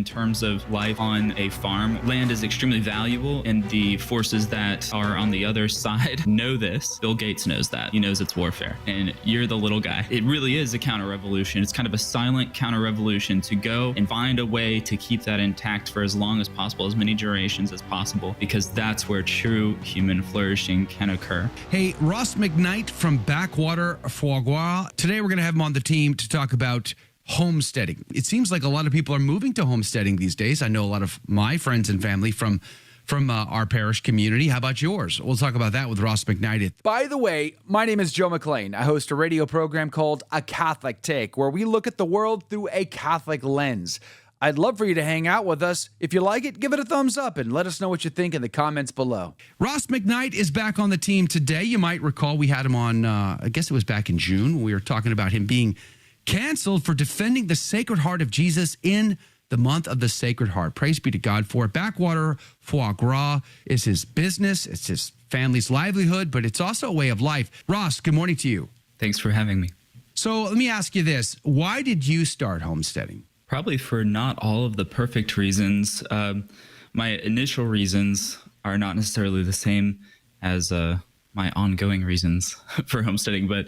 in terms of life on a farm. Land is extremely valuable, and the forces that are on the other side know this. Bill Gates knows that. He knows it's warfare, and you're the little guy. It really is a counter-revolution. It's kind of a silent counter-revolution to go and find a way to keep that intact for as long as possible, as many generations as possible, because that's where true human flourishing can occur. Hey, Ross McKnight from Backwater Foie Gras. Today we're going to have him on the team to talk about homesteading. It seems like a lot of people are moving to homesteading these days. I know a lot of my friends and family from our parish community. How about yours? We'll talk about that with Ross McKnight. By the way, my name is Joe McLean. I host a radio program called A Catholic Take, where we look at the world through a Catholic lens. I'd love for you to hang out with us. If you like it, give it a thumbs up and let us know what you think in the comments below. Ross McKnight is back on the team today. You might recall we had him on, I guess it was back in June. We were talking about him being canceled for defending the Sacred Heart of Jesus in the month of the Sacred Heart. Praise be to God for it. Backwater Foie Gras is his business. It's his family's livelihood, but it's also a way of life. Ross, good morning to you. Thanks for having me. So let me ask you this. Why did you start homesteading? Probably for not all of the perfect reasons. My initial reasons are not necessarily the same as my ongoing reasons for homesteading, but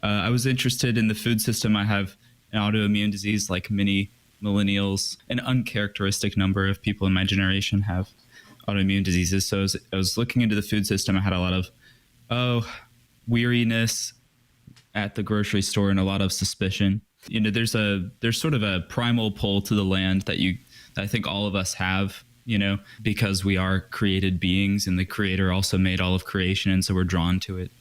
I was interested in the food system. I have an autoimmune disease like many millennials. An uncharacteristic number of people in my generation have autoimmune diseases. So I was looking into the food system. I had a lot of weariness at the grocery store and a lot of suspicion. You know, there's sort of a primal pull to the land that I think all of us have, you know, because we are created beings and the Creator also made all of creation. And so we're drawn to it.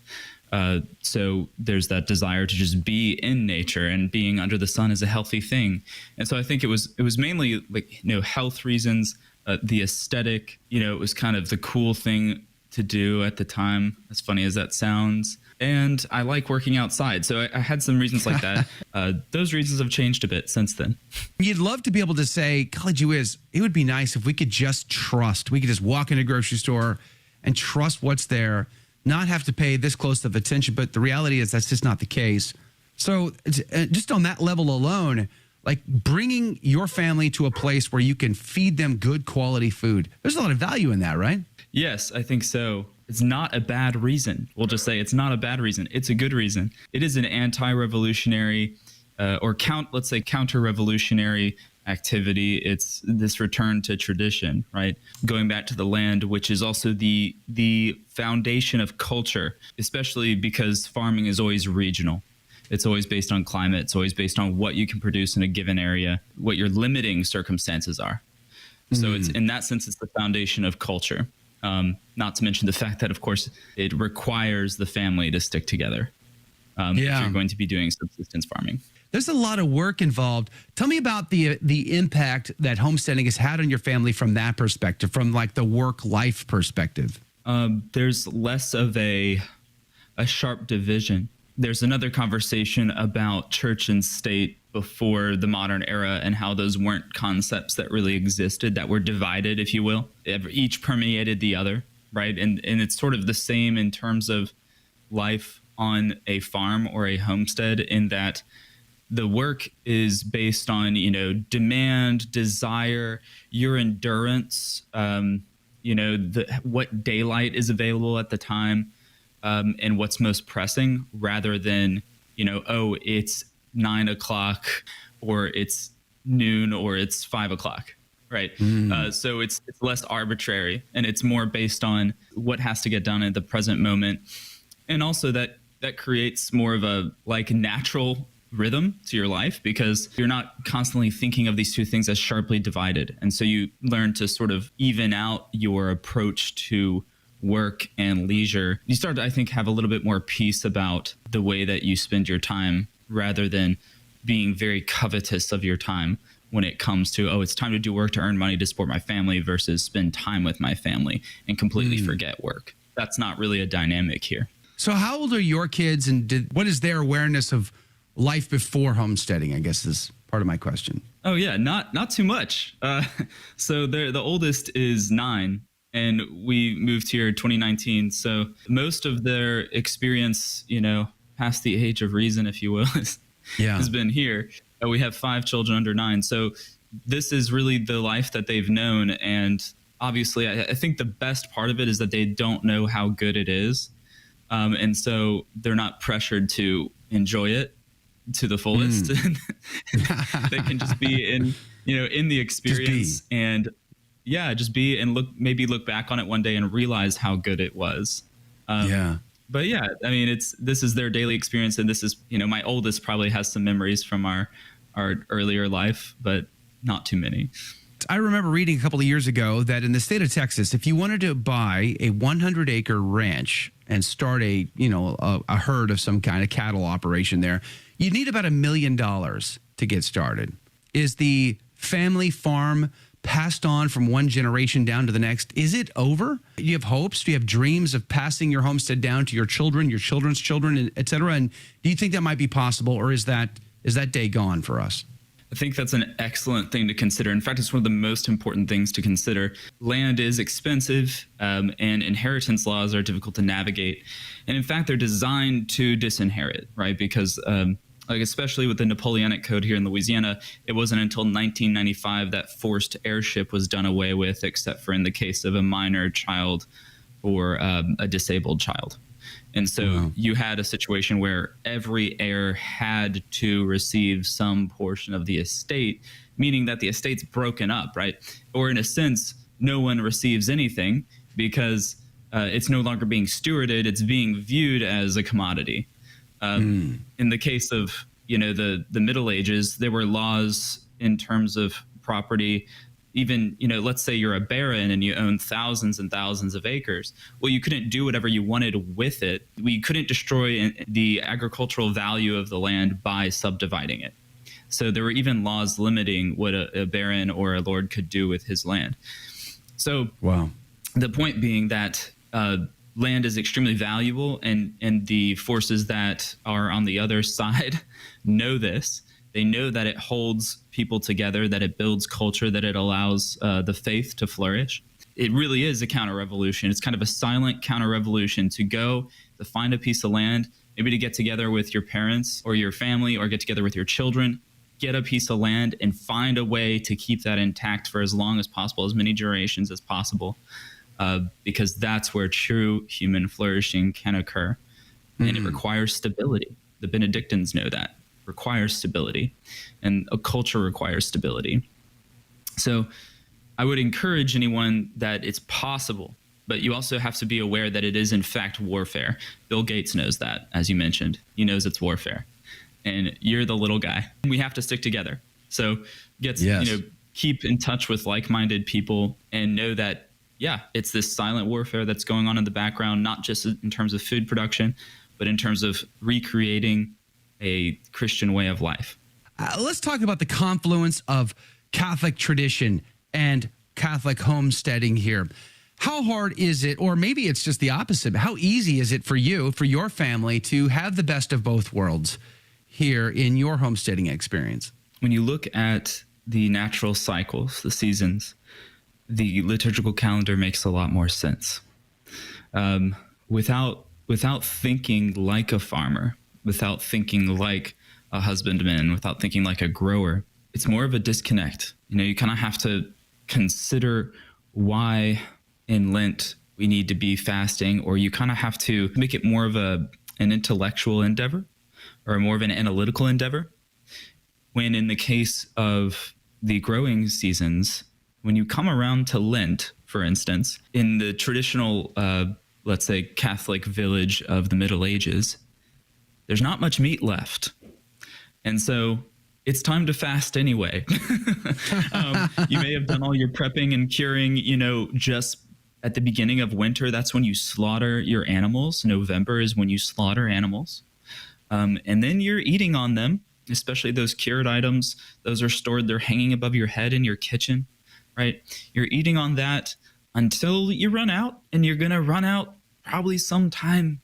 So there's that desire to just be in nature, and being under the sun is a healthy thing. And so I think it was mainly like, you know, health reasons, the aesthetic, you know, it was kind of the cool thing to do at the time, as funny as that sounds. And I like working outside. So I had some reasons like that. Those reasons have changed a bit since then. You'd love to be able to say, college it would be nice if we could just trust. We could just walk in a grocery store and trust what's there, not have to pay this close of attention. But the reality is that's just not the case. So just on that level alone, like bringing your family to a place where you can feed them good quality food, there's a lot of value in that, right? Yes, I think so. It's not a bad reason. We'll just say it's not a bad reason. It's a good reason. It is an anti-revolutionary let's say counter-revolutionary activity. It's this return to tradition, right? Going back to the land, which is also the foundation of culture, especially because farming is always regional. It's always based on climate. It's always based on what you can produce in a given area, what your limiting circumstances are. So it's in that sense, it's the foundation of culture. Not to mention the fact that, of course, it requires the family to stick together if you're going to be doing subsistence farming. There's a lot of work involved. Tell me about the impact that homesteading has had on your family from that perspective, from like the work-life perspective. There's less of a sharp division. There's another conversation about church and state before the modern era and how those weren't concepts that really existed, that were divided, if you will. Each permeated the other, right? And it's sort of the same in terms of life on a farm or a homestead, in that the work is based on, you know, demand, desire, your endurance, what daylight is available at the time, and what's most pressing, rather than, you know, oh, it's 9 o'clock or it's noon or it's 5 o'clock, right? So it's less arbitrary, and it's more based on what has to get done at the present moment. And also that creates more of a like natural rhythm to your life, because you're not constantly thinking of these two things as sharply divided. And so you learn to sort of even out your approach to work and leisure. You start to, I think, have a little bit more peace about the way that you spend your time, rather than being very covetous of your time when it comes to, oh, it's time to do work to earn money to support my family, versus spend time with my family and completely forget work. That's not really a dynamic here. So how old are your kids, and what is their awareness of life before homesteading, I guess, is part of my question. Oh, yeah, not too much. So the oldest is 9, and we moved here in 2019. So most of their experience, you know, past the age of reason, if you will, has been here. We have 5 children under 9. So this is really the life that they've known. And obviously, I think the best part of it is that they don't know how good it is. And so they're not pressured to enjoy it to the fullest. They can just be in the experience and just be and maybe look back on it one day and realize how good it was. But yeah, I mean, this is their daily experience. And this is, my oldest probably has some memories from our earlier life, but not too many. I remember reading a couple of years ago that in the state of Texas, if you wanted to buy a 100-acre ranch and start a herd of some kind of cattle operation there, you'd need about $1 million to get started. Is the family farm passed on from one generation down to the next? Is it over? Do you have hopes? Do you have dreams of passing your homestead down to your children, your children's children, et cetera? And do you think that might be possible, or is that day gone for us? I think that's an excellent thing to consider. In fact, it's one of the most important things to consider. Land is expensive, and inheritance laws are difficult to navigate. And in fact, they're designed to disinherit, right? Because especially with the Napoleonic Code here in Louisiana, it wasn't until 1995 that forced heirship was done away with, except for in the case of a minor child or a disabled child. And so you had a situation where every heir had to receive some portion of the estate, meaning that the estate's broken up, right? Or in a sense, no one receives anything because it's no longer being stewarded. It's being viewed as a commodity. In the case of, the Middle Ages, there were laws in terms of property. Even, let's say you're a baron and you own thousands and thousands of acres. Well, you couldn't do whatever you wanted with it. We couldn't destroy the agricultural value of the land by subdividing it. So there were even laws limiting what a baron or a lord could do with his land. So the point being that land is extremely valuable, and the forces that are on the other side know this. They know that it holds people together, that it builds culture, that it allows the faith to flourish. It really is a counter-revolution. It's kind of a silent counter-revolution to go to find a piece of land, maybe to get together with your parents or your family or get together with your children, get a piece of land and find a way to keep that intact for as long as possible, as many generations as possible, because that's where true human flourishing can occur. And it requires stability. The Benedictines know that. Requires stability, and a culture requires stability. So I would encourage anyone that it's possible, but you also have to be aware that it is in fact warfare. Bill Gates knows that, as you mentioned. He knows it's warfare, and you're the little guy. We have to stick together. So keep in touch with like-minded people and know that, it's this silent warfare that's going on in the background, not just in terms of food production, but in terms of recreating a Christian way of life. Let's talk about the confluence of Catholic tradition and Catholic homesteading here. How hard is it, or maybe it's just the opposite, but how easy is it for you, for your family, to have the best of both worlds here in your homesteading experience? When you look at the natural cycles, the seasons, the liturgical calendar makes a lot more sense. Without thinking like a farmer, without thinking like a husbandman, without thinking like a grower, it's more of a disconnect. You kind of have to consider why in Lent we need to be fasting, or you kind of have to make it more of an intellectual endeavor or more of an analytical endeavor. When in the case of the growing seasons, when you come around to Lent, for instance, in the traditional, let's say, Catholic village of the Middle Ages, there's not much meat left. And so it's time to fast anyway. You may have done all your prepping and curing, just at the beginning of winter. That's when you slaughter your animals. November is when you slaughter animals. And then you're eating on them, especially those cured items. Those are stored, they're hanging above your head in your kitchen, right? You're eating on that until you run out, and you're going to run out probably sometime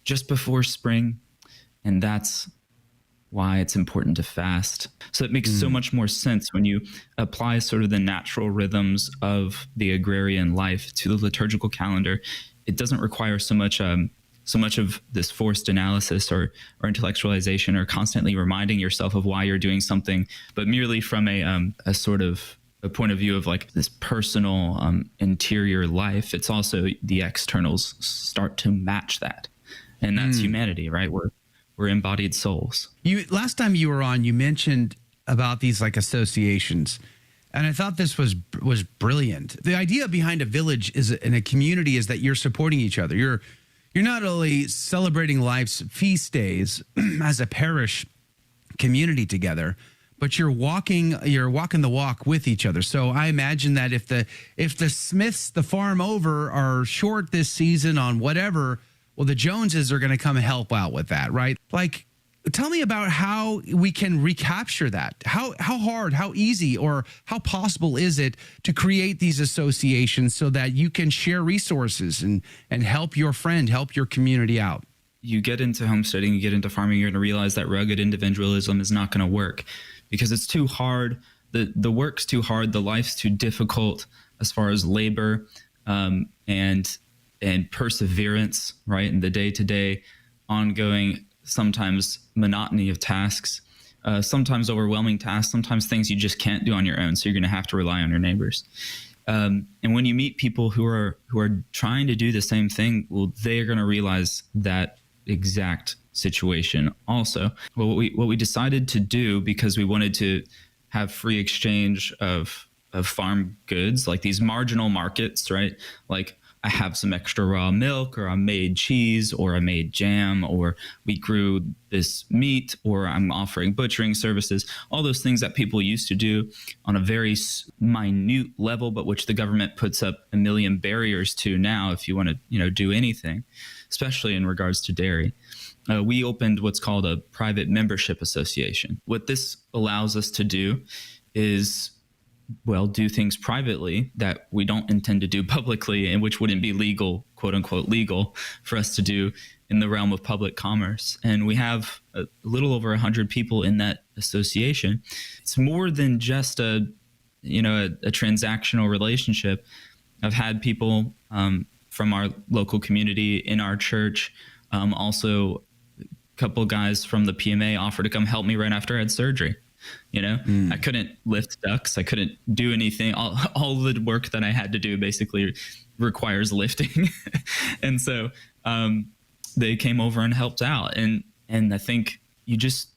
just before spring. And that's why it's important to fast. So it makes so much more sense when you apply sort of the natural rhythms of the agrarian life to the liturgical calendar. It doesn't require so much so much of this forced analysis or intellectualization, or constantly reminding yourself of why you're doing something, but merely from a sort of a point of view of like this personal interior life. It's also the externals start to match that, and that's humanity, right? We're embodied souls. Last time you were on, you mentioned about these like associations, and I thought this was brilliant. The idea behind a village in a community is that you're supporting each other. You're not only celebrating life's feast days as a parish community together, but you're walking the walk with each other. So I imagine that if the Smiths, the farm over, are short this season on whatever, well, the Joneses are going to come and help out with that, right? Like, tell me about how we can recapture that. How hard, how easy, or how possible is it to create these associations so that you can share resources and help your friend, help your community out? You get into homesteading, you get into farming, you're going to realize that rugged individualism is not going to work because it's too hard. The work's too hard. The life's too difficult as far as labor and perseverance, right? And the day-to-day ongoing, sometimes monotony of tasks, sometimes overwhelming tasks, sometimes things you just can't do on your own. So you're going to have to rely on your neighbors. And when you meet people who are trying to do the same thing, well, they're going to realize that exact situation also. Well, what we decided to do, because we wanted to have free exchange of farm goods, like these marginal markets, right? Like, I have some extra raw milk, or I made cheese, or I made jam, or we grew this meat, or I'm offering butchering services, all those things that people used to do on a very minute level, but which the government puts up a million barriers to now if you want to, do anything, especially in regards to dairy. We opened what's called a private membership association. What this allows us to do is, well, do things privately that we don't intend to do publicly, and which wouldn't be legal, quote unquote, legal for us to do in the realm of public commerce. And we have a little over 100 people in that association. It's more than just a transactional relationship. I've had people from our local community in our church, also a couple guys from the PMA offer to come help me right after I had surgery. I couldn't lift ducks. I couldn't do anything. All the work that I had to do basically requires lifting. And so they came over and helped out. And I think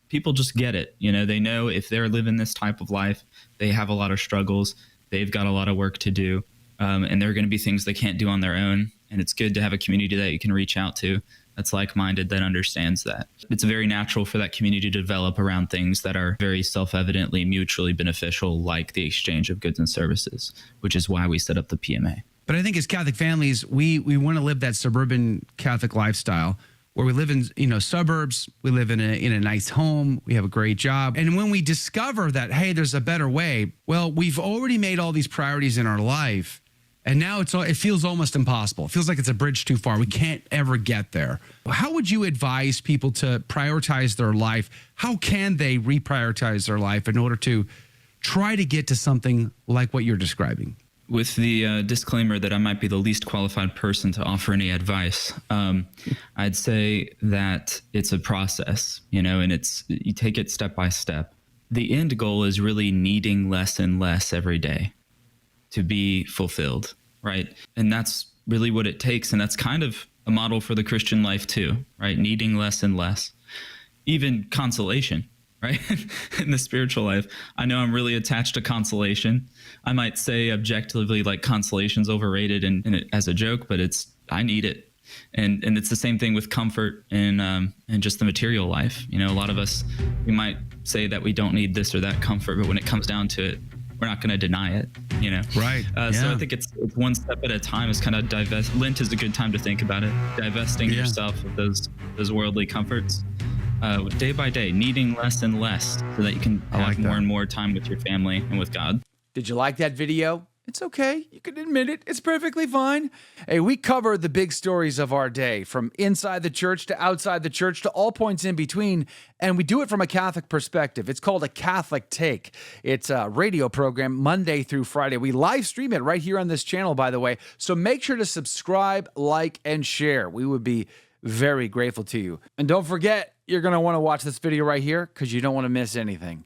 people just get it. They know if they're living this type of life, they have a lot of struggles. They've got a lot of work to do. And there are going to be things they can't do on their own. And it's good to have a community that you can reach out to that's like-minded, that understands that. It's very natural for that community to develop around things that are very self-evidently mutually beneficial, like the exchange of goods and services, which is why we set up the PMA. But I think as Catholic families, we want to live that suburban Catholic lifestyle where we live in suburbs, we live in a nice home, we have a great job. And when we discover that, hey, there's a better way, well, we've already made all these priorities in our life. And now it feels almost impossible. It feels like it's a bridge too far. We can't ever get there. How would you advise people to prioritize their life? How can they reprioritize their life in order to try to get to something like what you're describing? With the disclaimer that I might be the least qualified person to offer any advice, I'd say that it's a process, and you take it step by step. The end goal is really needing less and less every day to be fulfilled, right? And that's really what it takes. And that's kind of a model for the Christian life too, right? Needing less and less. Even consolation, right? In the spiritual life, I know I'm really attached to consolation. I might say objectively like consolation's overrated and as a joke, but I need it. And it's the same thing with comfort and just the material life. A lot of us, we might say that we don't need this or that comfort, but when it comes down to it, we're not going to deny it, Right. So I think it's one step at a time. It's kind of divest. Lent is a good time to think about it. Divesting yourself of those worldly comforts, day by day, needing less and less, so that you can have more and more time with your family and with God. Did you like that video? It's okay. You can admit it. It's perfectly fine. Hey, we cover the big stories of our day, from inside the church to outside the church to all points in between, and we do it from a Catholic perspective. It's called A Catholic Take. It's a radio program Monday through Friday. We live stream it right here on this channel, by the way, so make sure to subscribe, like, and share. We would be very grateful to you. And don't forget, you're going to want to watch this video right here because you don't want to miss anything.